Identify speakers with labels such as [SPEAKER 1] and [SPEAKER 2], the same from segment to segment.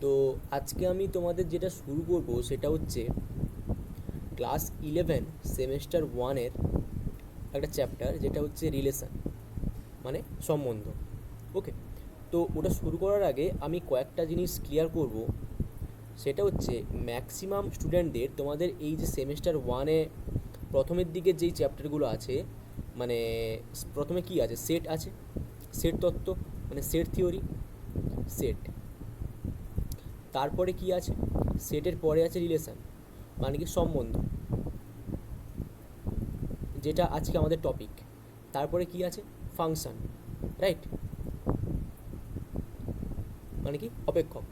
[SPEAKER 1] তো আজকে আমি তোমাদের যেটা শুরু করব সেটা হচ্ছে ক্লাস 11 সেমেস্টার 1-এর একটা চ্যাপ্টার, যেটা হচ্ছে রিলেশন, মানে সম্বন্ধ। ওকে, তো ওটা শুরু করার আগে আমি কয়েকটা জিনিস ক্লিয়ার করব। সেটা হচ্ছে ম্যাক্সিমাম স্টুডেন্টদের তোমাদের এই যে সেমেস্টার 1-এ প্রথমের দিকে যেই চ্যাপ্টারগুলো আছে, মানে প্রথমে কি আছে, সেট আছে, সেট তত্ত্ব, মানে সেট থিওরি, সেট। তারপরে কি আছে, সেটের পরে আছে রিলেশন, মানে কি সম্বন্ধ, যেটা আজকে আমাদের টপিক। তারপরে কি আছে, ফাংশন, রাইট, মানে কি অপেক্ষক।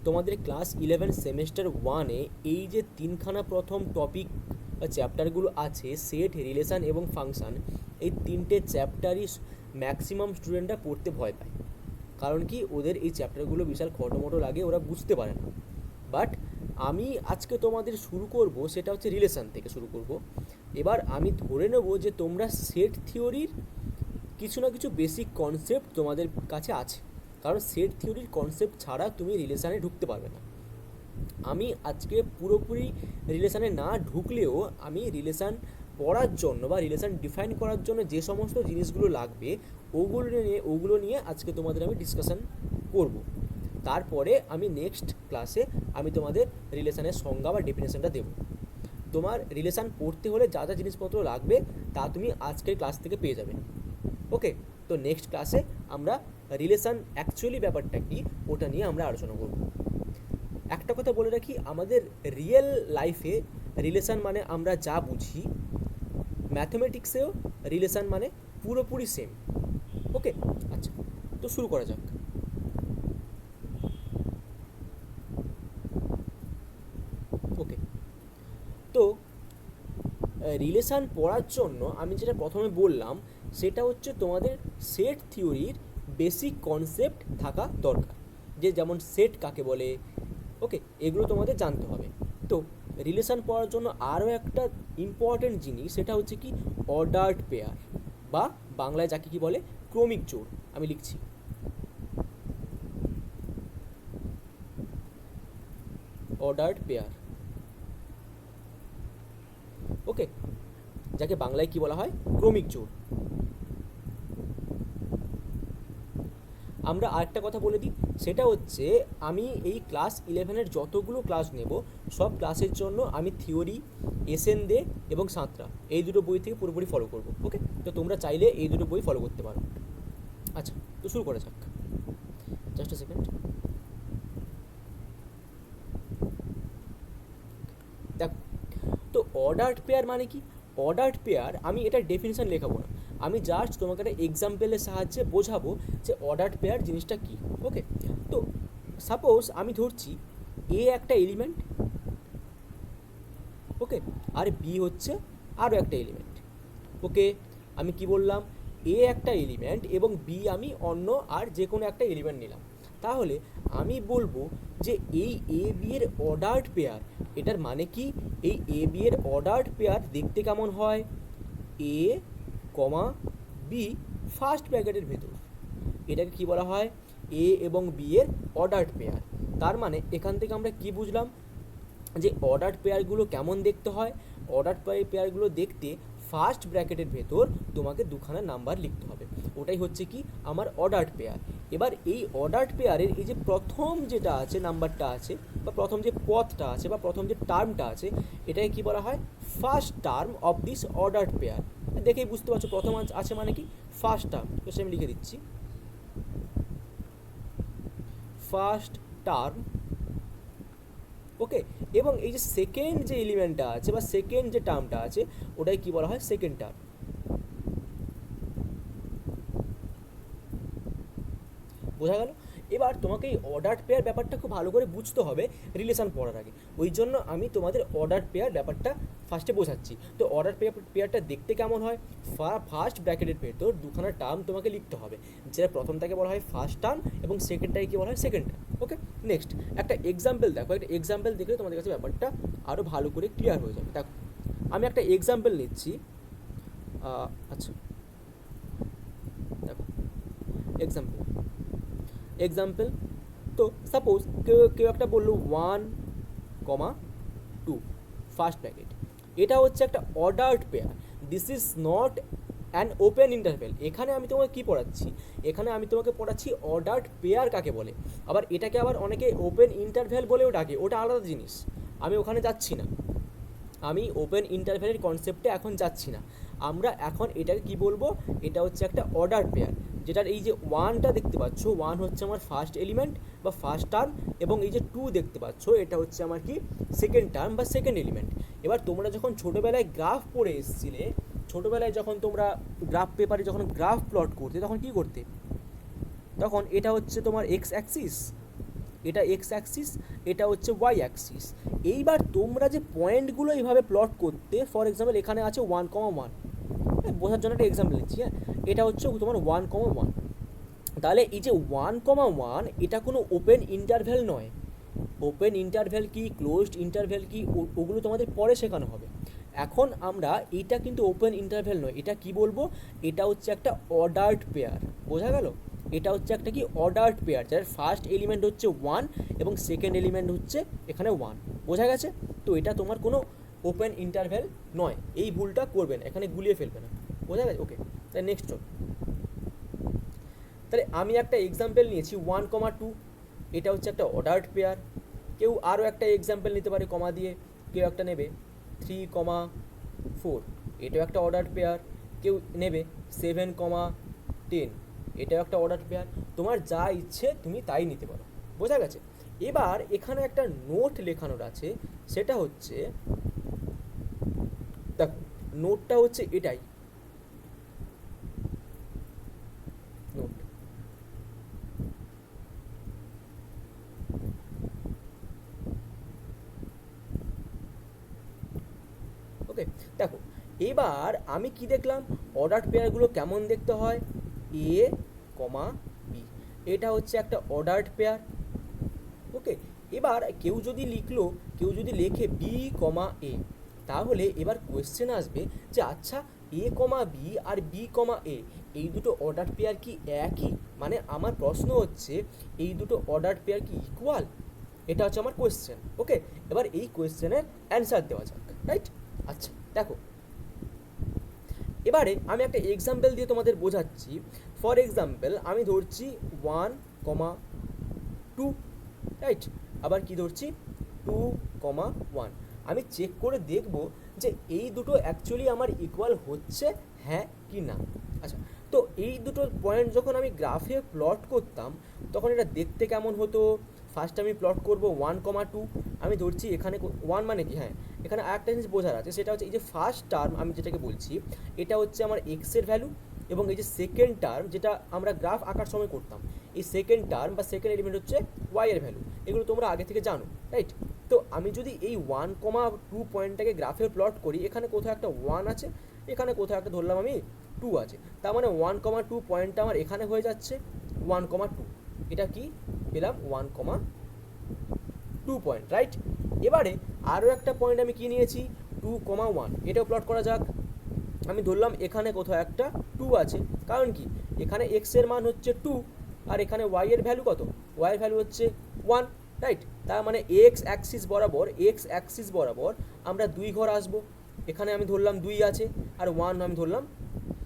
[SPEAKER 1] তোমাদের ক্লাস 11 সেমেস্টার 1-এ এই যে তিনখানা প্রথম টপিক বা চ্যাপ্টারগুলো আছে, সেট, রিলেশন এবং ফাংশন, এই তিনটে চ্যাপ্টারই ম্যাক্সিমাম স্টুডেন্টরা পড়তে ভয় পায়। কারণ কি, ওদের এই চ্যাপ্টারগুলো বিশাল খটোমটো লাগে, ওরা বুঝতে পারে না। বাট আমি আজকে তোমাদের শুরু করব সেটা হচ্ছে রিলেশন থেকে শুরু করব। এবার আমি ধরে নেব যে তোমরা সেট থিওরির কিছু না কিছু বেসিক কনসেপ্ট তোমাদের কাছে আছে, কারণ সেট থিওরির কনসেপ্ট ছাড়া তুমি রিলেশানে ঢুকতে পারবে না। আমি আজকে পুরোপুরি রিলেশানে না ঢুকলেও আমি রিলেশান পড়ার জন্য বা রিলেশান ডিফাইন করার জন্য যে সমস্ত জিনিসগুলো লাগবে ওগুলো নিয়ে আজকে তোমাদের আমি ডিসকাশান করব। তারপরে আমি নেক্সট ক্লাসে আমি তোমাদের রিলেশানের সংজ্ঞা বা ডেফিনেশনটা দেবো। তোমার রিলেশান পড়তে হলে যা যা জিনিসপত্র লাগবে তা তুমি আজকের ক্লাস থেকে পেয়ে যাবে। ওকে, তো নেক্সট ক্লাসে আমরা রিলেশান অ্যাকচুয়ালি ব্যাপারটা কি ওটা নিয়ে আমরা আলোচনা করব। একটা কথা বলে রাখি, আমাদের রিয়েল লাইফে রিলেশান মানে আমরা যা বুঝি, ম্যাথমেটিক্সেও রিলেশান মানে পুরোপুরি সেম। ওকে, আচ্ছা, তো শুরু করা যাক। ওকে, তো রিলেশান পড়ার জন্য আমি যেটা প্রথমে বললাম সেটা হচ্ছে তোমাদের সেট থিওরির বেসিক কনসেপ্ট থাকা দরকার, যে যেমন সেট কাকে বলে, ওকে, এগুলো তোমাদের জানতে হবে। তো রিলেশান পড়ার জন্য আরও একটা ইম্পর্ট্যান্ট জিনিস, সেটা হচ্ছে কি অর্ডার্ড পেয়ার, বা বাংলায় যাকে কি বলে ক্রমিক জোড়। আমি লিখছি অর্ডার্ড পেয়ার। ওকে, যাকে বাংলায় কি বলা হয়, ক্রমিক জোড়। আমরা আরেকটা কথা বলে দিই, সেটা হচ্ছে আমি এই ক্লাস 11-এর যতগুলো ক্লাস নেব সব ক্লাসের জন্য আমি থিওরি, এসএন দে এবং সাঁতরা এই দুটো বই থেকে পুরোপুরি ফলো করব। ওকে, তো তোমরা চাইলে এই দুটো বই ফলো করতে পারো। আচ্ছা, তো শুরু করা যাক। Just a second. দেখো, তো অর্ডার্ড পেয়ার মানে কি, অর্ডার্ড পেয়ার আমি এটার ডেফিনিশন লেখাবো না, আমি জাস্ট তোমাকে একটা এক্সাম্পলের সাহায্যে বোঝাবো যে অর্ডার্ড পেয়ার জিনিসটা কী। ওকে, তো সাপোজ আমি ধরছি এ একটা এলিমেন্ট, ওকে, আর বি হচ্ছে আরও একটা এলিমেন্ট। ওকে, আমি কি বললাম, এ একটা এলিমেন্ট এবং বি আমি অন্য আর যে কোনো একটা এলিমেন্ট নিলাম। তাহলে আমি বলবো যে এই এ বি এর অর্ডার্ড পেয়ার, এটার মানে কি, এই এ বি এর অর্ডার্ড পেয়ার দেখতে কেমন হয়, এ কমা বি ফার্স্ট ব্র্যাকেটের ভেতর, এটাকে কি বলা হয়, এ এবং বি এর অর্ডার্ড পেয়ার। তার মানে এখান থেকে আমরা কি বুঝলাম, যে অর্ডার্ড পেয়ারগুলো কেমন দেখতে হয়, অর্ডার্ড পেয়ারগুলো দেখতে ফার্স্ট ব্র্যাকেটের ভেতর তোমাকে দুখানা নাম্বার লিখতে হবে, ওটাই হচ্ছে কি আমার অর্ডার্ড পেয়ার। এবার এই অর্ডার্ড পেয়ারের এই যে প্রথম যেটা আছে, নাম্বারটা আছে, বা প্রথম যে পদটা আছে বা প্রথম যে টার্মটা আছে, এটাকে কি বলা হয়, first term of this ordered pair. দেখেই বুঝতে পারছো প্রথম আছে মানে কি, ফার্স্ট টার্ম। তো সে আমি লিখে দিচ্ছি ফার্স্ট টার্ম। ওকে, এবং এই যে সেকেন্ড যে এলিমেন্টটা আছে বা সেকেন্ড যে টার্মটা আছে, ওটাই কি বলা হয়, সেকেন্ড টার্ম। বোঝা গেল? এবার তোমাকে এই অর্ডার্ড পেয়ার ব্যাপারটা খুব ভালো করে বুঝতে হবে রিলেশন পড়ার আগে, ওই জন্য আমি তোমাদের অর্ডার্ড পেয়ার ব্যাপারটা ফার্স্টে বোঝাচ্ছি। তো অর্ডার পেয়ারটা দেখতে কেমন হয়, ফার্স্ট ব্র্যাকেটের ভেতর দুখানা টার্ম তোমাকে লিখতে হবে, যেটা প্রথমটাকে বলা হয় ফার্স্ট টার্ম এবং সেকেন্ডটাকে কি বলা হয়, সেকেন্ড টার্ম। ওকে, নেক্সট একটা এক্সাম্পল দেখো, একটা এক্সাম্পল দেখলে তোমাদের কাছে ব্যাপারটা আরও ভালো করে ক্লিয়ার হয়ে যাবে। দেখো, আমি একটা এক্সাম্পল নিচ্ছি। আচ্ছা, দেখো এক্সাম্পল, তো সাপোজ কেউ কেউ একটা বললো 1,2 ফার্স্ট ব্র্যাকেট, এটা হচ্ছে একটা ordered pair, this is not an open interval. এখানে আমি তোমাকে কী পড়াচ্ছি, এখানে আমি তোমাকে পড়াচ্ছি অর্ডার্ড পেয়ার কাকে বলে। আবার এটাকে আবার অনেকে ওপেন ইন্টারভেল বলেও ডাকে, ওটা আলাদা জিনিস, আমি ওখানে যাচ্ছি না, আমি ওপেন ইন্টারভেলের কনসেপ্টে এখন যাচ্ছি না। আমরা এখন এটাকে কি বলবো, এটা হচ্ছে একটা অর্ডার পেয়ার, যেটার এই যে ওয়ানটা দেখতে পাচ্ছ, ওয়ান হচ্ছে আমার ফার্স্ট এলিমেন্ট বা ফার্স্ট টার্ম, এবং এই যে টু দেখতে পাচ্ছ এটা হচ্ছে আমার কি সেকেন্ড টার্ম বা সেকেন্ড এলিমেন্ট। এবার তোমরা যখন ছোটোবেলায় গ্রাফ পড়ে এসেছিলে, ছোটোবেলায় যখন তোমরা গ্রাফ পেপারে যখন গ্রাফ প্লট করতে, তখন কি করতে, তখন এটা হচ্ছে তোমার এক্স অ্যাক্সিস, এটা এক্স অ্যাক্সিস, এটা হচ্ছে ওয়াই অ্যাক্সিস। এইবার তোমরা যে পয়েন্টগুলো এইভাবে প্লট করতে, ফর এক্সাম্পল এখানে আছে 1,1, বোঝার জন্য একটা এক্সাম্পল নিচ্ছি, হ্যাঁ, এটা হচ্ছে তোমার 1,1, তাহলে এই যে 1,1 এটা কোনো ওপেন ইন্টারভ্যাল নয়। ওপেন ইন্টারভ্যাল কি, ক্লোজড ইন্টারভ্যাল কি, ওগুলো তোমাদের পরে শেখানো হবে। এখন আমরা এটা কিন্তু ওপেন ইন্টারভ্যাল নয়, এটা কি বলবো, এটা হচ্ছে একটা অর্ডার্ড পেয়ার, বোঝা গেল, এটা হচ্ছে একটা কি অর্ডার্ড পেয়ার, যার ফার্স্ট এলিমেন্ট হচ্ছে 1 এবং সেকেন্ড এলিমেন্ট হচ্ছে এখানে 1, বোঝা গেছে। তো এটা তোমার কোনো ওপেন ইন্টারভ্যাল নয়, এই ভুলটা করবে না, এখানে গুলিয়ে ফেলবে না, বোঝা গেছে। ওকে, তাহলে নেক্সট চল। তাহলে আমি একটা এক্সাম্পল নিয়েছি 1,2, এটা হচ্ছে একটা অর্ডার্ড পেয়ার। কেউ আরও একটা এক্সাম্পল নিতে পারে কমা দিয়ে, কেউ একটা নেবে 3,4, এটাও একটা অর্ডার্ড পেয়ার। কেউ নেবে 7,10, এটাও একটা অর্ডার পেয়ার। তোমার যা ইচ্ছে তুমি তাই নিতে পারো, বোঝা গেছে। এবার এখানে একটা নোট লেখানোর আছে, সেটা হচ্ছে দেখো, নোটটা হচ্ছে এটাই নোট। ওকে, দেখো এবার আমি কি দেখলাম, অর্ডার পেয়ারগুলো কেমন দেখতে হয়, এ কমা বি, এটা হচ্ছে একটা অর্ডার্ড পেয়ার। ওকে, এবার কেউ যদি লিখলো, কেউ যদি লেখে বি কমা এ, তাহলে এবার কোয়েশ্চেন আসবে যে আচ্ছা এ কমা বি আর বি কমা এ এই দুটো অর্ডার পেয়ার কি একই, মানে আমার প্রশ্ন হচ্ছে এই দুটো অর্ডার পেয়ার কি ইকুয়াল, এটা হচ্ছে আমার কোয়েশ্চেন। ওকে, এবার এই কোয়েশ্চেনের অ্যান্সার দেওয়া যাক, রাইট। আচ্ছা দেখো, এবারে আমি একটা এক্সাম্পল দিয়ে তোমাদের বোঝাচ্ছি। ফর এক্সাম্পল আমি ধরছি 1,2, রাইট, আবার কি ধরছি 2,1। আমি চেক করে দেখব যে এই দুটো অ্যাকচুয়ালি আমার ইকুয়াল হচ্ছে হ্যাঁ কি না। আচ্ছা, তো এই দুটো পয়েন্ট যখন আমি গ্রাফে প্লট করতাম তখন এটা দেখতে কেমন হতো। ফার্স্ট আমি প্লট করব 1,2, আমি ধরছি এখানে 1 মানে কি, হ্যাঁ এখানে আরেকটা জিনিস বোঝার আছে, সেটা হচ্ছে এই যে ফার্স্ট টার্ম আমি যেটাকে বলছি এটা হচ্ছে আমার এক্সের ভ্যালু, এবং এই যে সেকেন্ড টার্ম যেটা আমরা গ্রাফ আঁকার সময় করতাম, এই সেকেন্ড টার্ম বা সেকেন্ড এলিমেন্ট হচ্ছে ওয়াই এর ভ্যালু, এগুলো তোমরা আগে থেকে জানো, রাইট। তো আমি যদি এই 1,2 পয়েন্টটাকে গ্রাফে প্লট করি, এখানে কোথাও একটা 1 আছে, এখানে কোথাও একটা ধরলাম আমি 2 আছে, তার মানে 1,2 পয়েন্টটা আমার এখানে হয়ে যাচ্ছে 1,2, এটা কি পেলাম 1,2 পয়েন্ট, রাইট। এবারে আরও একটা পয়েন্ট আমি কি নিয়েছি 2,1, এটাও প্লট করা যাক। আমি ধরলাম এখানে কোথাও একটা 2 আছে, কারণ কি এখানে এক্স এর মান হচ্ছে 2 আর এখানে ওয়াই এর ভ্যালু কত, ওয়াই এর ভ্যালু হচ্ছে 1, রাইট। তার মানে এক্স অ্যাক্সিস বরাবর আমরা 2 ঘর আসবো, এখানে আমি ধরলাম 2 আছে, আর 1 আমি ধরলাম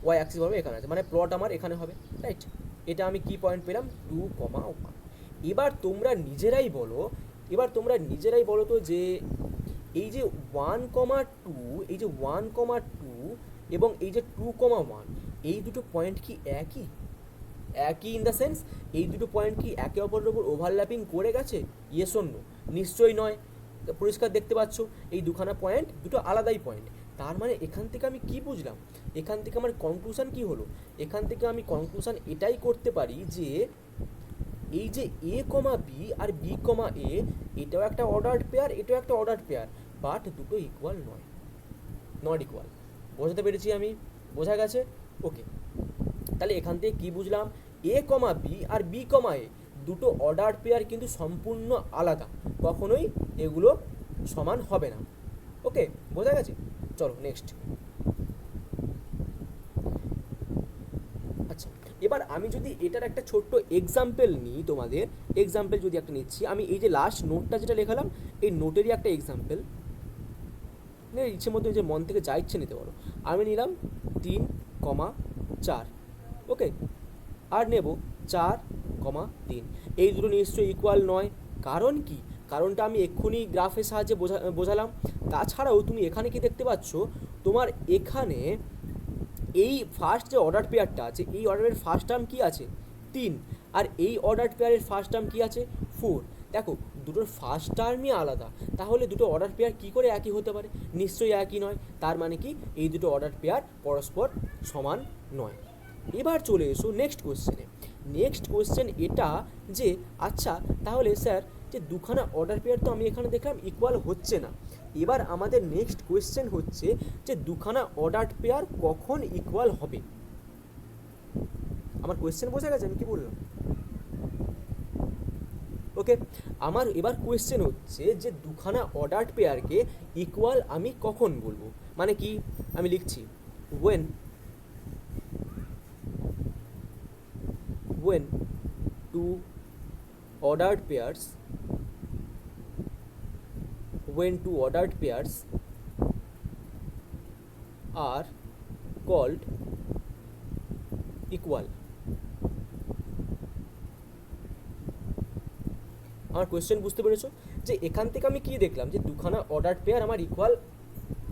[SPEAKER 1] ওয়াই অ্যাক্সিস বরাবর এখানে আছে, মানে প্লট আমার এখানে হবে, রাইট। এটা আমি কি পয়েন্ট পেলাম 2,1। এবার তোমরা নিজেরাই বলো, তো যে এই যে 1,2, এই যে 1,2 এবং এই যে 2,1, এই দুটো পয়েন্ট কি একই, ইন দ্য সেন্স এই দুটো পয়েন্ট কি একে অপরের উপর ওভারল্যাপিং করে গেছে, ইয়েস অর নো, নিশ্চয়ই নয়। পরিষ্কার দেখতে পাচ্ছ এই দুখানা পয়েন্ট দুটো আলাদাই পয়েন্ট। তার মানে এখান থেকে আমি কি বুঝলাম, এখান থেকে আমার কনক্লুশন কি হলো, এখান থেকে আমি কনক্লুশন এটাই করতে পারি যে এই যে এ কমা বি আর বি কমা এ এটাও একটা অর্ডার্ড পেয়ার, এটাও একটা অর্ডার্ড পেয়ার, বাট দুটো ইকুয়াল নয়, নট ইকুয়াল। বোঝাতে পেরেছি আমি, বোঝা গেছে। ওকে, তাহলে এখান থেকে কি বুঝলাম, এ কমা বি আর বি কমা এ দুটো অর্ডার্ড পেয়ার কিন্তু সম্পূর্ণ আলাদা, কখনোই এগুলো সমান হবে না। ওকে, বোঝা গেছে। চলো নেক্সট। আচ্ছা, এবার আমি যদি এটার একটা ছোট্ট এক্সাম্পল নিই, তোমাদের এক্সাম্পল যদি একটা নিচ্ছি, আমি এই যে লাস্ট নোটটা যেটা লেখালাম এই নোটেরই একটা এক্সাম্পল, ইচ্ছে মতো যে মন থেকে যা ইচ্ছে নিতে পারো। আমি নিলাম 3,4, ওকে, আর নেব 4,3। এই দুটো নিশ্চয়ই ইকুয়াল নয়। কারণ কি? কারণটা আমি এক্ষুনি গ্রাফের সাহায্যে বোঝালাম। তাছাড়াও তুমি এখানে কি দেখতে পাচ্ছ, তোমার এখানে এই ফার্স্ট যে অর্ডার পেয়ারটা আছে, এই অর্ডারের ফার্স্ট টার্ম কি আছে 3, আর এই অর্ডার পেয়ারের ফার্স্ট টার্ম কি আছে 4। দেখো দুটোর ফার্স্ট টার্মই আলাদা, তাহলে দুটো অর্ডার পেয়ার কি করে একই হতে পারে? নিশ্চয়ই একই নয়। তার মানে কি এই দুটো অর্ডার পেয়ার পরস্পর সমান নয়। এবার চলে এসো নেক্সট কোশ্চেনে। নেক্সট কোশ্চেন এটা যে আচ্ছা তাহলে স্যার যে দুখানা অর্ডার পেয়ার তো আমি এখানে দেখলাম ইকুয়াল হচ্ছে না। এবার আমাদের নেক্সট কোয়েশ্চেন হচ্ছে যে দুখানা অর্ডার পেয়ার কখন ইকুয়াল হবে। আমার কোয়েশ্চেন বোঝা গেছে আমি কি বললাম? ওকে, আমার এবার কোয়েশ্চেন হচ্ছে যে দুখানা অর্ডার পেয়ারকে ইকুয়াল আমি কখন বলবো, মানে কি আমি লিখছি when two ordered pairs are called equal। আমার কোয়েশ্চেন বুঝতে পেরেছো? যে এখান থেকে আমি কি দেখলাম যে দুখানা অর্ডার পেয়ার আমার ইকুয়াল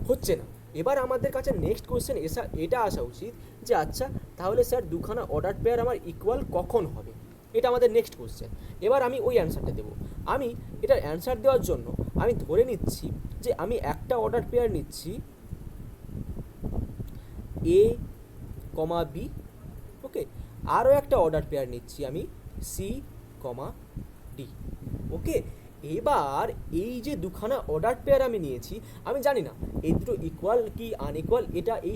[SPEAKER 1] হচ্ছে না। এবার আমাদের কাছে নেক্সট কোয়েশ্চেন এটা আসা উচিত যে আচ্ছা তাহলে স্যার দুখানা অর্ডার পেয়ার আমার ইকুয়াল কখন হবে, এটা আমাদের নেক্সট কোয়েশ্চেন। এবার আমি ওই অ্যান্সারটা দেবো। আমি এটার অ্যান্সার দেওয়ার জন্য আমি ধরে নিচ্ছি যে আমি একটা অর্ডার পেয়ার নিচ্ছি এ কমা বি, ওকে, আরও একটা অর্ডার পেয়ার নিচ্ছি আমি সি কমা ডি, ওকে। এবার এই যে দুখানা অর্ডার পেয়ার আমি নিয়েছি, আমি জানি না এই দুটো ইকুয়াল কি আনইকুয়াল, এটা এই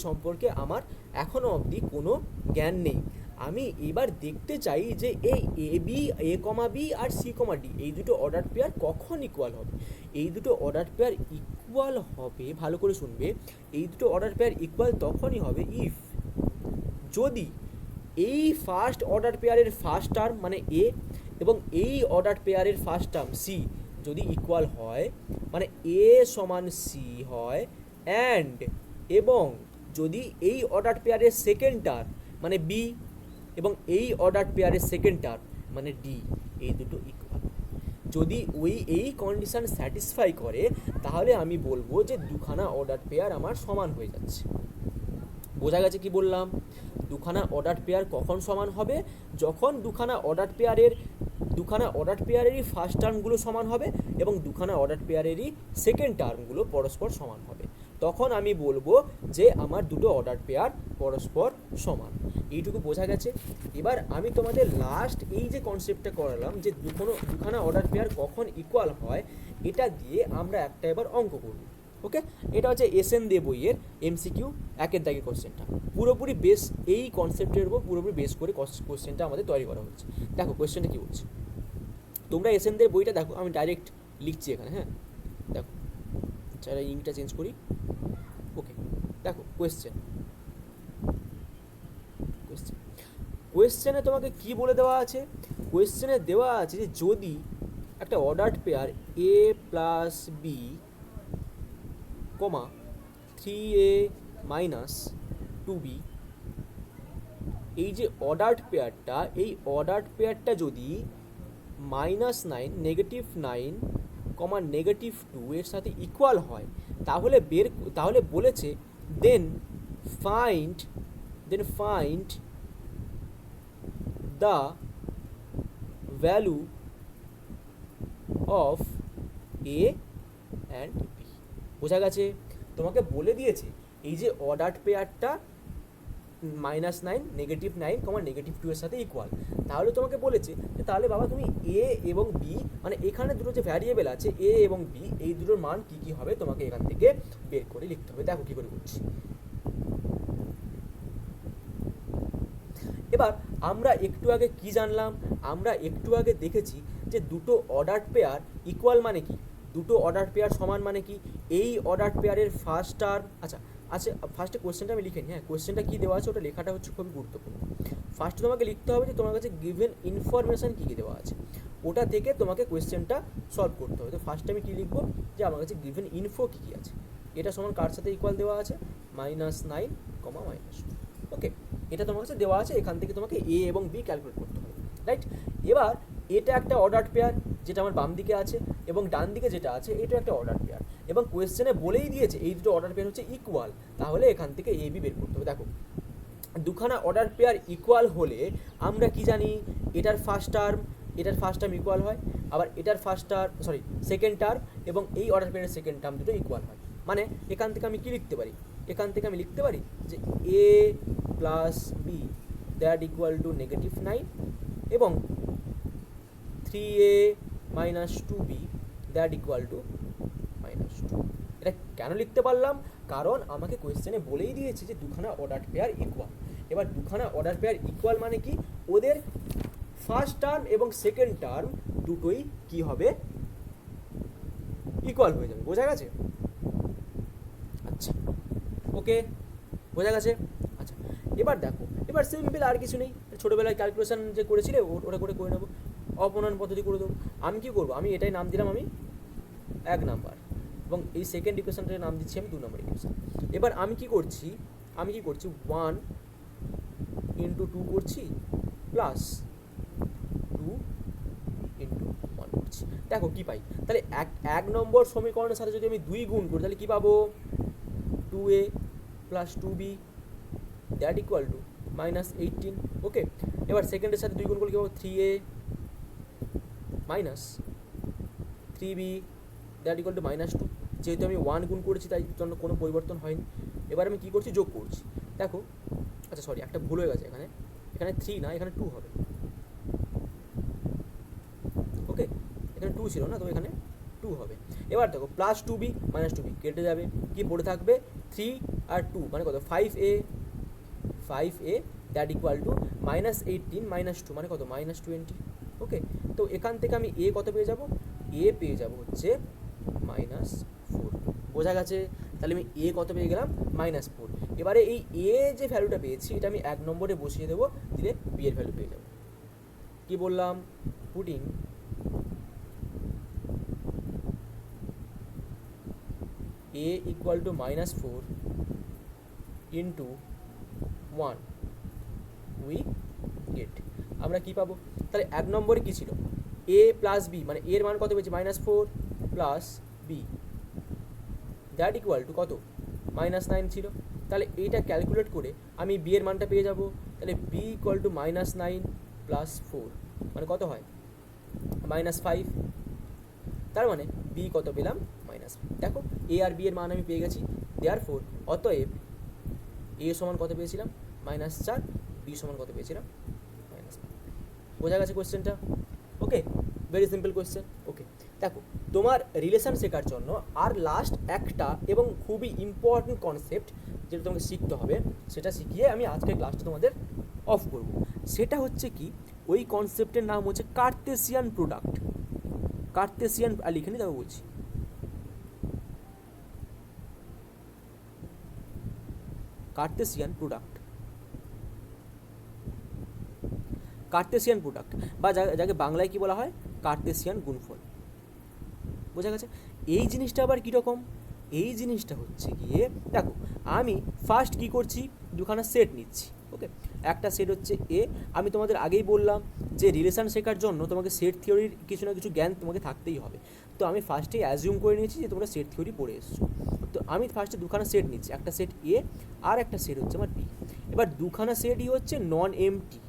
[SPEAKER 1] সম্পর্কে আমার এখনও অবধি কোনো জ্ঞান নেই। আমি এবার দেখতে চাই যে এই এ কমা বি আর সি কমা ডি এই দুটো অর্ডার পেয়ার কখন ইকুয়াল হবে। এই দুটো অর্ডার পেয়ার ইকুয়াল হবে, ভালো করে শুনবে, এই দুটো অর্ডার পেয়ার ইকুয়াল তখনই হবে ইফ যদি এই ফার্স্ট অর্ডার পেয়ারের ফার্স্ট টার্ম মানে এ এবং এই অর্ডার পেয়ারের ফার্স্ট টার্ম সি যদি ইকুয়াল হয়, মানে এ সমান সি হয়, অ্যান্ড এবং যদি এই অর্ডার পেয়ারের সেকেন্ড টার্ম মানে বি এবং এই অর্ডার পেয়ারের সেকেন্ড টার্ম মানে ডি এই দুটো ইকুয়াল। যদি এই কন্ডিশন স্যাটিসফাই করে তাহলে আমি বলবো যে দুখানা অর্ডার পেয়ার আমার সমান হয়ে যাচ্ছে। বোঝা গেছে কি বললাম? দুখানা অর্ডার পেয়ার কখন সমান হবে? যখন দুখানা অর্ডার পেয়ারেরই ফার্স্ট টার্মগুলো সমান হবে এবং দুখানা অর্ডার পেয়ারেরই সেকেন্ড টার্মগুলো পরস্পর সমান হবে, তখন আমি বলবো যে আমার দুটো অর্ডার পেয়ার পরস্পর সমান। এইটুকু বোঝা গেছে। এবার আমি তোমাদের লাস্ট এই যে কনসেপ্টটা করালাম যে দুখানা অর্ডার পেয়ার কখন ইকুয়াল হয়, এটা দিয়ে আমরা একটা এবার অঙ্ক করব, ওকে। এটা হচ্ছে এসএন দে বইয়ের এমসিকিউ 1 দাগের কোশ্চেনটা, পুরোপুরি বেস এই কনসেপ্টের উপর পুরোপুরি বেস করে কোশ্চেনটা আমাদের তৈরি করা হচ্ছে। দেখো কোশ্চেনটা কী বলছে, তোমরা এসএন দে বইটা দেখো, আমি ডাইরেক্ট লিখছি এখানে, হ্যাঁ দেখো, চাইলে ইংটা চেঞ্জ করি, ওকে। দেখো কোয়েশ্চেনে তোমাকে কি বলে দেওয়া আছে? কোয়েশ্চেনে দেওয়া আছে যে যদি একটা অর্ডার্ড পেয়ার এ plus B comma 3a minus 2b, এই যে অর্ডার্ড পেয়ারটা, এই অর্ডার্ড পেয়ারটা যদি -9 -9 কমা -2 এর সাথে ইকুয়াল হয়, তাহলে বলেছে then find the value of A and B. বোঝা গেছে? তোমাকে বলে দিয়েছে এই যে অর্ডার্ড পেয়ারটা -9 -9 কমা -2 এর সাথে ইকুয়াল, তাহলে তোমাকে বলেছে যে তাহলে বাবা তুমি এ এবং বি, মানে এখানে দুটো যে ভ্যারিয়েবল আছে এ এবং বি, এই দুটোর মান কী কী হবে তোমাকে এখান থেকে বের করে লিখতে হবে। দেখো কী করে করছি। এবার আমরা একটু আগে কি জানলাম? আমরা একটু আগে দেখেছি যে দুটো অর্ডার্ড পেয়ার ইকুয়াল মানে কি, দুটো অর্ডার পেয়ার সমান মানে কি, এই অর্ডার পেয়ারের ফার্স্ট টার্ম, আচ্ছা ফার্স্টে কোয়েশ্চেনটা আমি লিখে নিই, হ্যাঁ কোয়েশ্চেনটা কী দেওয়া আছে ওটা লেখাটা হচ্ছে খুবই গুরুত্বপূর্ণ। ফার্স্টে তোমাকে লিখতে হবে যে তোমার কাছে গিভেন ইনফরমেশান কী কী দেওয়া আছে, ওটা থেকে তোমাকে কোয়েশ্চেনটা সলভ করতে হবে। তো ফার্স্টে আমি কী লিখবো, যে আমার কাছে গিভেন ইনফো কী কী আছে, এটা সমান কার সাথে ইকুয়াল দেওয়া আছে, -9, -2। ওকে, এটা তোমার কাছে দেওয়া আছে, এখান থেকে তোমাকে এ এবং বি ক্যালকুলেট করতে হবে, রাইট। এবার এটা একটা অর্ডার পেয়ার, যেটা আমার বাম দিকে আছে, এবং ডান দিকে যেটা আছে এটা একটা অর্ডার পেয়ার, এবং কোয়েশ্চেনে বলেই দিয়েছে এই দুটো অর্ডার পেয়ার হচ্ছে ইকুয়াল, তাহলে এখান থেকে এ বি বের করতে হবে। দেখো, দুখানা অর্ডার পেয়ার ইকুয়াল হলে আমরা কি জানি, এটার ফার্স্ট টার্ম ইকুয়াল হয়, আবার এটার সেকেন্ড টার্ম এবং এই অর্ডার পেয়ারের সেকেন্ড টার্ম দুটো ইকুয়াল হয়। মানে এখান থেকে আমি কি লিখতে পারি, যে A plus B that equal to -9 এবং 3a - 2b that equal two -2। এটা কেন লিখতে পারলাম, কারণ আমাকে কোয়েশ্চেনে বলেই দিয়েছে যে দুখানা অর্ডার পেয়ার ইকুয়াল। এবার দুখানা অর্ডার পেয়ার ইকুয়াল মানে কি, ওদের ফার্স্ট টার্ম এবং সেকেন্ড টার্ম দুটোই কি হবে, ইকুয়াল হয়ে যাবে। বোঝা গেছে? আচ্ছা, ওকে, বোঝা গেছে। আচ্ছা, এবার দেখো, এবার সিম্পল, আর কিছু নেই, ছোটোবেলায় ক্যালকুলেশন যে করেছিলে ওটা করে নেবো, অপনয়ন পদ্ধতি করে দেবো। আমি কি করবো, আমি এটাই নাম দিলাম আমি 1 নাম্বার, এবং এই সেকেন্ড ইকুয়েশনটার নাম দিচ্ছি আমি 2 নম্বর ইকুয়েশন। এবার আমি কি করছি 1 × 2 করছি প্লাস 2 × 1 করছি। দেখো কি পাই, তাহলে এক নম্বর সমীকরণের সাথে যদি আমি 2 গুণ করি তাহলে কি পাবো, 2a + 2b that equal two -18। ওকে, এবার সেকেন্ডের সাথে 2 গুণ করলে কি পাবো, 3a - 3b that equal two -2। যেহেতু আমি 1 গুণ করেছি তাই জন্য কোনো পরিবর্তন হয়নি। এবার আমি কী করছি, যোগ করছি। দেখো, আচ্ছা সরি, একটা ভুল হয়ে গেছে, এখানে 3 না, এখানে 2 হবে। ওকে, এখানে 2 ছিল না, তো এখানে 2 হবে। এবার দেখো, প্লাস 2b - 2b কেটে যাবে, কি পড়ে থাকবে, 3 আর 2 মানে কত, 5a দ্যাট ইকুয়াল টু -18 - 2 মানে কত, -20। ওকে, তো এখান থেকে আমি এ কত পেয়ে যাব, পেয়ে যাব হচ্ছে -4। বোঝা গেছে? তাহলে আমি এ কত পেয়ে গেলাম, -4। এবারে এই এ যে ভ্যালুটা পেয়েছি এটা আমি 1 নম্বরে বসিয়ে দেবো, দিলে বি এর ভ্যালু পেয়ে যাব। কি বললাম, putting a equal to -4 into 1 we get, আমরা কি পাবো, তাহলে 1 নম্বরে কী ছিল, a প্লাস বি, মানে এর মান কত পেয়েছি, -4 plus B that equal to কত, -9 ছিল। তাহলে এইটা ক্যালকুলেট করে আমি বি এর মানটা পেয়ে যাব। তাহলে বি ইকুয়াল টু -9 প্লাস 4 মানে কত হয়, -5। তার মানে বি কত পেলাম, -5। দেখো, এ আর বি এর মান আমি পেয়ে গেছি, দেয়ারফোর অতএব এ সমান কত পেয়েছিলাম, -4, বি সমান কত পেয়েছিলাম, -5। বোঝা গেছে কোয়েশ্চেনটা? ওকে, ভেরি সিম্পল কোয়েশ্চেন। ওকে, দেখো, তোমার রিলেশন শেখার জন্য আর লাস্ট একটা এবং খুবই ইম্পর্টেন্ট কনসেপ্ট যেটা তোমাকে শিখতে হবে, সেটা শিখিয়ে আমি আজকের ক্লাসটা তোমাদের অফ করব। সেটা হচ্ছে কি, ওই কনসেপ্টের নাম হচ্ছে কার্তেসিয়ান প্রোডাক্ট। আর লিখে নি, তবে বলছি। কার্তেসিয়ান প্রোডাক্ট বা যাকে বাংলায় কি বলা হয়, কার্তেসিয়ান গুণফল। বোঝা গেছে? এই জিনিসটা আবার কীরকম, এই জিনিসটা হচ্ছে গিয়ে, দেখো আমি ফার্স্ট কি করছি, দুখানা সেট নিচ্ছি। ওকে, একটা সেট হচ্ছে এ। আমি তোমাদের আগেই বললাম যে রিলেশন শেখার জন্য তোমাকে সেট থিওরির কিছু না কিছু জ্ঞান তোমাকে থাকতেই হবে। তো আমি ফার্স্টেই অ্যাজিউম করে নিয়েছি যে তোমরা সেট থিওরি পড়ে এসছো। তো আমি ফার্স্টে দুখানা সেট নিচ্ছি, একটা সেট এ আর একটা সেট হচ্ছে আমার বি। এবার দুখানা সেটই হচ্ছে নন এমটি,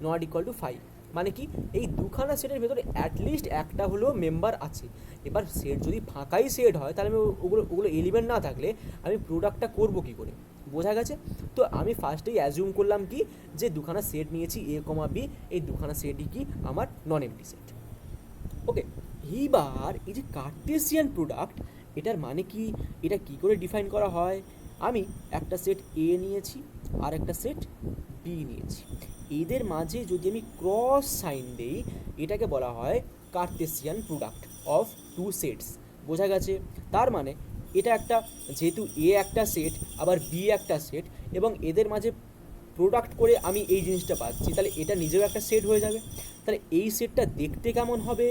[SPEAKER 1] নট ইকুয়াল টু 5। মানে কি, এই দুখানা সেটের ভেতরে অ্যাটলিস্ট একটা হলেও মেম্বার আছে। এবার সেট যদি ফাঁকাই সেট হয় তাহলে আমি ওগুলো এলিমেন্ট না থাকলে আমি প্রোডাক্টটা করবো কী করে? বোঝা গেছে? তো আমি ফার্স্টেই অ্যাজিউম করলাম কি, যে দুখানা সেট নিয়েছি এ কমা বি, এই দুখানা সেটই কি আমার নন এমটি সেট। ওকে, এইবার এই যে কার্টেসিয়ান প্রোডাক্ট, এটার মানে কি, এটা কি করে ডিফাইন করা হয়? আমি একটা সেট এ নিয়েছি আর একটা সেট বি নিয়েছি, এদের মাঝে যদি আমি ক্রস সাইন দেই এটাকে বলা হয় Cartesian product of two sets. বোঝা গেছে? তার মানে এটা একটা, যেহেতু এ একটা সেট আবার বি একটা সেট, এবং এদের মাঝে প্রোডাক্ট করে আমি এই জিনিসটা পাচ্ছি, তাহলে এটা নিজেও একটা সেট হয়ে যাবে। তাহলে এই সেটটা দেখতে কেমন হবে,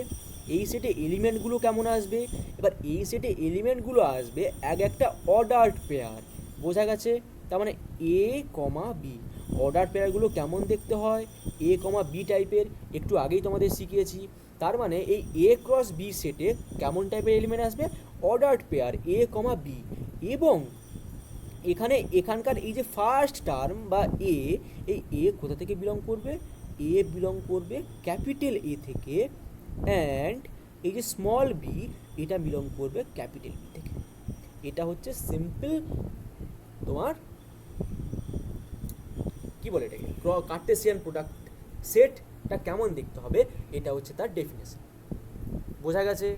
[SPEAKER 1] এই সেটে এলিমেন্টগুলো কেমন আসবে, এবার এই সেটে এলিমেন্টগুলো আসবে একটা অর্ডার্ড পেয়ার। বোঝা গেছে? তার মানে এ কমা বি অর্ডার পেয়ারগুলো কেমন দেখতে হয়, এ কমা বি টাইপের, একটু আগেই তোমাদের শিখিয়েছি। তার মানে এই এ ক্রস বি সেটে কেমন টাইপের এলিমেন্ট আসবে, অর্ডার্ড পেয়ার এ কমা বি। এবং এখানকার এই যে ফার্স্ট টার্ম বা এ, এই এ কোথা থেকে বিলং করবে, এ বিলং করবে ক্যাপিটাল এ থেকে, অ্যান্ড এই যে স্মল বি এটা বিলং করবে ক্যাপিটাল বি থেকে। এটা হচ্ছে সিম্পল তোমার কি বলে এটাকে কার্টেসিয়ান প্রোডাক্ট সেটটা কেমন দেখতে হবে, এটা হচ্ছে তার ডেফিনেশন। বোঝা গেছে?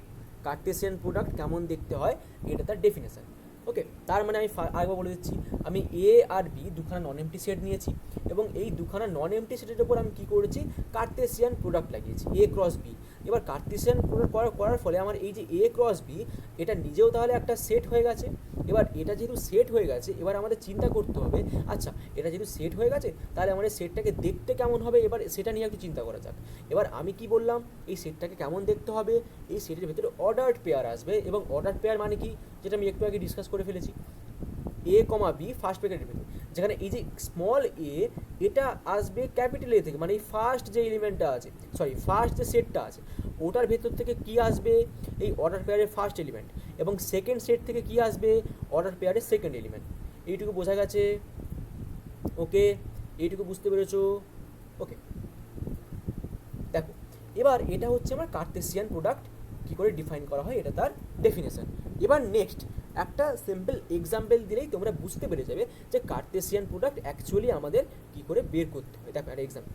[SPEAKER 1] কার্টেসিয়ান প্রোডাক্ট কেমন দেখতে হয় এটা তার ডেফিনেশন। ওকে, তার মানে আমি আরেকবার বলে দিচ্ছি, আমি এ আর বি দুখানা নন এমটি সেট নিয়েছি এবং এই দুখানা নন এমটি সেটের উপর আমি কী করেছি, কার্টেসিয়ান প্রোডাক্ট লাগিয়েছি এ ক্রস বি। এবার কার্টেসিয়ান প্রোডাক্ট করার ফলে আমার এই যে এ ক্রস বি এটা নিজেও তাহলে একটা সেট হয়ে গেছে। এবার এটা যেহেতু সেট হয়ে গেছে, এবার আমাদের চিন্তা করতে হবে, আচ্ছা এটা যেহেতু সেট হয়ে গেছে তাহলে আমাদের সেটটাকে দেখতে কেমন হবে, এবার সেটা নিয়ে একটু চিন্তা করা যাক। এবার আমি কি বললাম, এই সেটটাকে কেমন দেখতে হবে, এই সেটের ভেতরে অর্ডার্ড পেয়ার আসবে। এবং অর্ডার্ড পেয়ার মানে কি, যেটা আমি একটু আগে ডিসকাস করে ফেলেছি, এ কমা বি ফার্স্ট ব্র্যাকেটের ভেতরে, যেখানে এই যে স্মল এ এটা আসবে ক্যাপিটাল এ থেকে, মানে এই ফার্স্ট যে এলিমেন্টটা আছে, ফার্স্ট যে সেটটা আছে ওটার ভেতর থেকে কি আসবে, এই অর্ডার পেয়ারের ফার্স্ট এলিমেন্ট, এবং সেকেন্ড সেট থেকে কি আসবে, অর্ডার পেয়ারের সেকেন্ড এলিমেন্ট। এইটুকু বোঝা গেছে? ওকে, এইটুকু বুঝতে পেরেছো? ওকে, দেখো এবার এটা হচ্ছে আমার কার্টেসিয়ান প্রোডাক্ট কী করে ডিফাইন করা হয়, এটা তার ডেফিনেশন। এবার নেক্সট একটা সিম্পল এক্সাম্পল দিলেই তোমরা বুঝতে পেরে যাবে যে কার্টেসিয়ান প্রোডাক্ট অ্যাকচুয়ালি আমাদের কী করে বের করতে হয়। দেখো একটা এক্সাম্পল,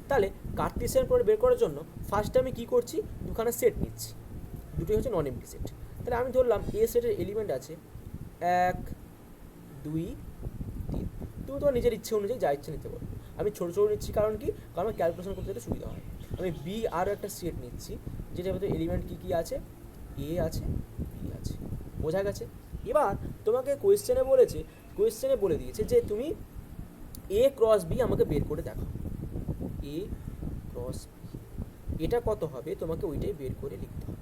[SPEAKER 1] তাহলে কার্টেসিয়ান প্রোডাক্ট বের করার জন্য ফার্স্টে আমি কী করছি, দুখানা সেট নিচ্ছি, দুটোই হচ্ছে নন এমটি সেট। তাহলে আমি ধরলাম এ সেটের এলিমেন্ট আছে 1 2 3। তুমি তোমার নিজের ইচ্ছে অনুযায়ী যা ইচ্ছে নিতে পারো। আমি ছোটো ছোটো নিচ্ছি কারণ কি, কারণ আমার ক্যালকুলেশন করতে একটা সুবিধা হয়। আমি বি আরও একটা সেট নিচ্ছি, যেটার ভেতরে এলিমেন্ট কী কী আছে, এ আছে বি আছে। বোঝা গেছে? এবার তোমাকে কোয়েশ্চেনে বলে দিয়েছে যে তুমি এ ক্রস বি আমাকে বের করে দেখাও। এ ক্রস বি এটা কত হবে, তোমাকে ওইটাই বের করে লিখতে হবে।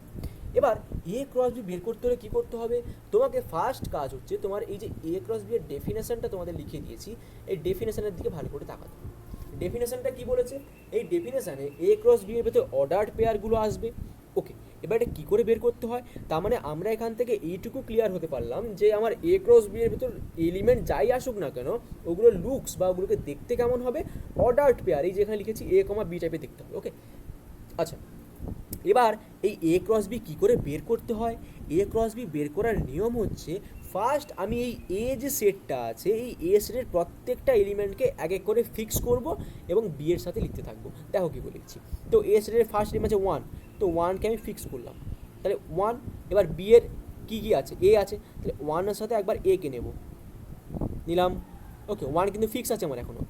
[SPEAKER 1] এবার এ ক্রস বি বের করতে হলে কী করতে হবে, তোমাকে ফার্স্ট কাজ হচ্ছে তোমার এই যে এ ক্রস বি এর ডেফিনেশনটা তোমাদের লিখে দিয়েছি, এই ডেফিনেশনের দিকে ভালো করে তাকাতে হবে। ডেফিনেশনটা কী বলেছে, এই ডেফিনেশনে এ ক্রস বি এর ভেতরে অর্ডার্ড পেয়ারগুলো আসবে। ওকে, এবার এটা কী করে বের করতে হয়, তার মানে আমরা এখান থেকে এইটুকু ক্লিয়ার হতে পারলাম যে আমার এ ক্রস বি এর ভেতর এলিমেন্ট যাই আসুক না কেন, ওগুলো লুকস বা ওগুলোকে দেখতে কেমন হবে, অর্ডার্ড পেয়ার, এই যেখানে লিখেছি এ কমা বি টাইপে দেখতে হবে। ওকে, আচ্ছা এবার এই এ ক্রস বি কী করে বের করতে হয়, এ ক্রস বি বের করার নিয়ম হচ্ছে, ফার্স্ট আমি এই এ যে সেটটা আছে এই এ সেটের প্রত্যেকটা এলিমেন্টকে এক এক করে ফিক্স করব এবং বি এর সাথে লিখতে থাকবো। দেখো কী করে লিখছি, তো এ সেটের ফার্স্ট এলিমেন্ট আছে 1, তো 1কে আমি ফিক্স করলাম, তাহলে 1। এবার বি এর কী কী আছে, এ আছে, তাহলে 1-এর সাথে একবার এ কে নেব, নিলাম। ওকে, 1 কিন্তু ফিক্স আছে আমার এখনও।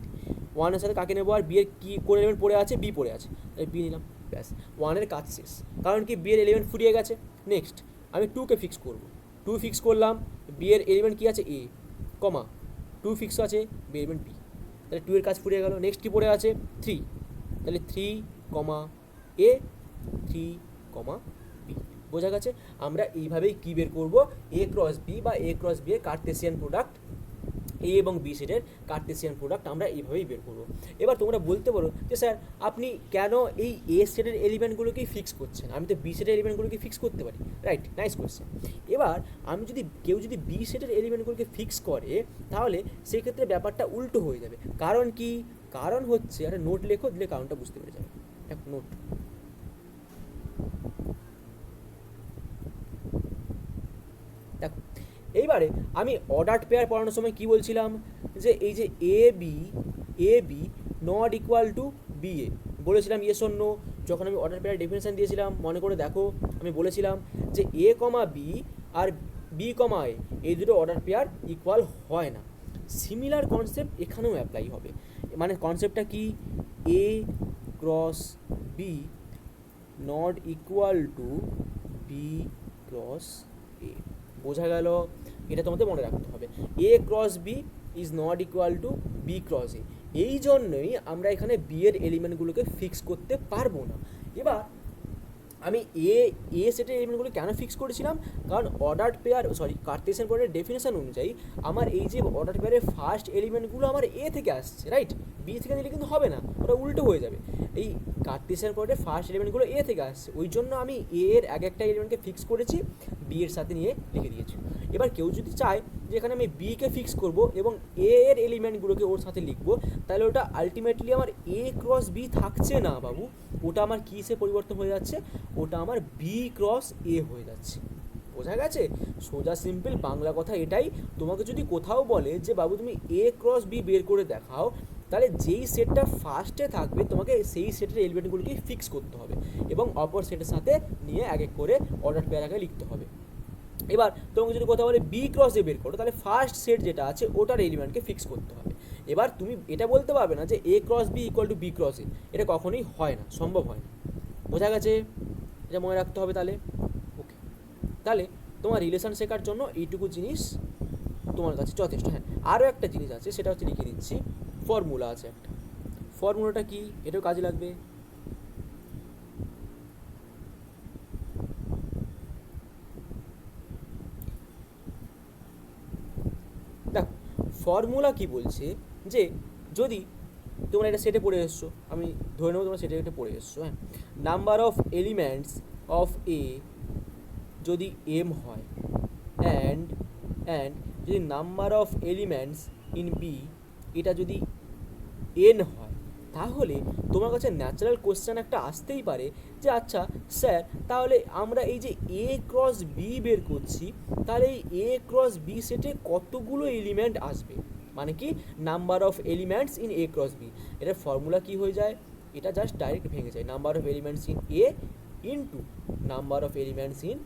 [SPEAKER 1] 1-এর সাথে কাকে নেবো, আর বি এর কী কোন এলিমেন্ট পড়ে আছে, বি পড়ে আছে, তাই বি নিলাম, ব্যাস 1-এর কাজ শেষ। কারণ কি, বি এর এলিমেন্ট ফুরিয়ে গেছে। নেক্সট আমি 2কে ফিক্স করব, 2 ফিক্স করলাম, বি এর এলিমেন্ট কী আছে, এ কমা 2 ফিক্স আছে, বি এলিমেন্ট বি, তাহলে 2 এর কাজ ফুরিয়ে গেল। নেক্সট কী পড়ে আছে, 3, তাহলে 3 কমা এ 3 কমা বি। বোঝা গেছে? আমরা এইভাবেই কী বের করব, এ ক্রস বি বা এ ক্রস বি এর কার্টেসিয়ান প্রোডাক্ট, এ এবং বি সেটের কার্টেসিয়ান প্রোডাক্ট আমরা এইভাবেই বের করবো। এবার তোমরা বলতে পারো যে স্যার আপনি কেন এই এ সেটের এলিমেন্টগুলোকেই ফিক্স করছেন, আমি তো বি সেটের এলিমেন্টগুলোকে ফিক্স করতে পারি, রাইট? Nice question. এবার কেউ যদি বি সেটের এলিমেন্টগুলোকে ফিক্স করে, তাহলে সেক্ষেত্রে ব্যাপারটা উল্টো হয়ে যাবে। কারণ কি, কারণ হচ্ছে, একটা নোট লেখো, দিলে কারণটা বুঝতে পেরে যাবে। এক নোট, দেখো এইবারে আমি অর্ডার্ড পেয়ার পড়ানোর সময় কি বলছিলাম, যে এই যে A B not equal to B A বলেছিলাম, ইয়েস অর নো। যখন আমি অর্ডার পেয়ার ডেফিনেশন দিয়েছিলাম মনে করে দেখো, আমি বলেছিলাম যে এ কমা বি আর বি কমা এ এই দুটো অর্ডার পেয়ার ইকুয়াল হয় না। সিমিলার কনসেপ্ট এখানেও অ্যাপ্লাই হবে। মানে কনসেপ্টটা কি, A cross B not equal to B cross A. বোঝা গেল? এটা তোমাদের মনে রাখতে হবে। A cross B is not equal to B cross A. এই জন্যই আমরা এখানে বি এর এলিমেন্টগুলোকে ফিক্স করতে পারবো না। এবার আমি এ সেটের এলিমেন্টগুলো কেন ফিক্স করেছিলাম, কারণ order pair Cartesian coordinate definition অনুযায়ী আমার এই যে অর্ডার পেয়ারের ফার্স্ট এলিমেন্টগুলো আমার এ থেকে আসছে, রাইট? বি থেকে নিলে কিন্তু হবে না, ওটা উল্টো হয়ে যাবে। এই কার্টেসিয়ান কোঅর্ডিনেটের ফার্স্ট এলিমেন্টগুলো এ থেকে আসছে, ওই জন্য আমি এ এর এক একটা এলিমেন্টকে ফিক্স করেছি, বি এর সাথে নিয়ে লিখে দিয়েছি। এবার কেউ যদি চায় যে এখানে আমি বিকে ফিক্স করব এবং এ এর এলিমেন্টগুলোকে ওর সাথে লিখবো, তাহলে ওটা আলটিমেটলি আমার এ ক্রস বি থাকছে না বাবু, ওটা আমার কিসে পরিবর্তন হয়ে যাচ্ছে, ওটা আমার বি ক্রস এ হয়ে যাচ্ছে। বোঝা গেছে? সোজা সিম্পল বাংলা কথা এটাই। তোমাকে যদি কোথাও বলে যে বাবু তুমি এ ক্রস বি বের করে দেখাও, তাহলে যেই সেটটা ফার্স্টে থাকবে তোমাকে সেই সেটের এলিমেন্টগুলোকে ফিক্স করতে হবে এবং অপর সেটের সাথে নিয়ে এক এক করে অর্ডার পেয়ার আগে লিখতে হবে। এবার তোমাকে যদি কোথাও বলে বি ক্রস এ বের করো, তাহলে ফার্স্ট সেট যেটা আছে ওটার এলিমেন্টকে ফিক্স করতে হবে। এবার তুমি এটা বলতে পারবে না যে A cross B equal to B cross A, এটা কখনোই হয় না, সম্ভব হয় না। বোঝা গেছে? এটা মনে রাখতে হবে তাহলে। ওকে, তাহলে তোমার রিলেশন শেখার জন্য এইটুকু জিনিস তোমার কাছে যথেষ্ট। হ্যাঁ, আরও একটা জিনিস আছে, সেটা হচ্ছে লিখে দিচ্ছি, ফর্মুলা আছে একটা। ফর্মুলাটা কি, এটাও কাজে লাগবে। দেখো ফর্মুলা কি বলছে, যে যদি তোমরা এটা সেটে পড়ে এসছো, আমি ধরে নেবো তোমরা সেটে এটা পড়ে এসছো, হ্যাঁ, number of elements of A যদি এম হয় অ্যান্ড যদি number of elements in B এটা যদি এন হয়, তাহলে তোমার কাছে ন্যাচারাল কোশ্চেন একটা আসতেই পারে যে আচ্ছা স্যার, তাহলে আমরা এই যে এ ক্রস বি বের করছি, তাহলে এই এ ক্রস বি সেটে কতগুলো এলিমেন্ট আসবে, মানে কি number of elements in A cross B. এটার ফর্মুলা কি হয়ে যায়, এটা জাস্ট ডাইরেক্ট ভেঙে যায়, number of elements in A into number of elements in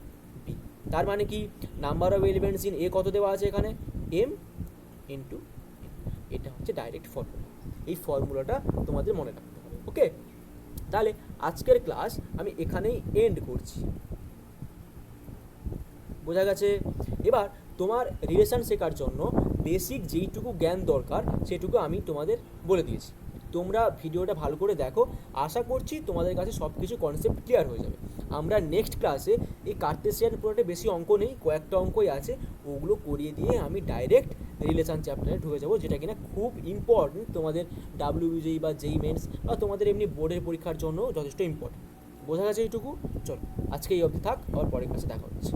[SPEAKER 1] B. তার মানে কি number of elements in A কত দেওয়া আছে এখানে, এম ইনটু, এটা হচ্ছে ডাইরেক্ট ফর্মুলা। এই ফর্মুলাটা তোমাদের মনে রাখতে হবে। ওকে, তাহলে আজকের ক্লাস আমি এখানেই এন্ড করছি। বোঝা গেছে? এবার তোমার রিলেশন শেখার জন্য বেসিক যেইটুকু জ্ঞান দরকার সেটুকু আমি তোমাদের বলে দিয়েছি। তোমরা ভিডিওটা ভালো করে দেখো, আশা করছি তোমাদের কাছে সব কিছু কনসেপ্ট ক্লিয়ার হয়ে যাবে। আমরা নেক্সট ক্লাসে এই কার্টেসিয়ান প্রোডাক্টে বেশি অঙ্ক নেই, কয়েকটা অঙ্কই আছে, ওগুলো করিয়ে দিয়ে আমি ডাইরেক্ট রিলেশন চ্যাপ্টারে ঢুকে যাবো, যেটা কিনা খুব ইম্পর্টেন্ট তোমাদের WBJEE বা JEE মেন্স বা তোমাদের এমনি বোর্ডের পরীক্ষার জন্য যথেষ্ট ইম্পর্টেন্ট। বোঝা গেছে এইটুকু? চলো আজকে এই অবধি থাক, আবার পরের ক্লাসে দেখা হচ্ছে।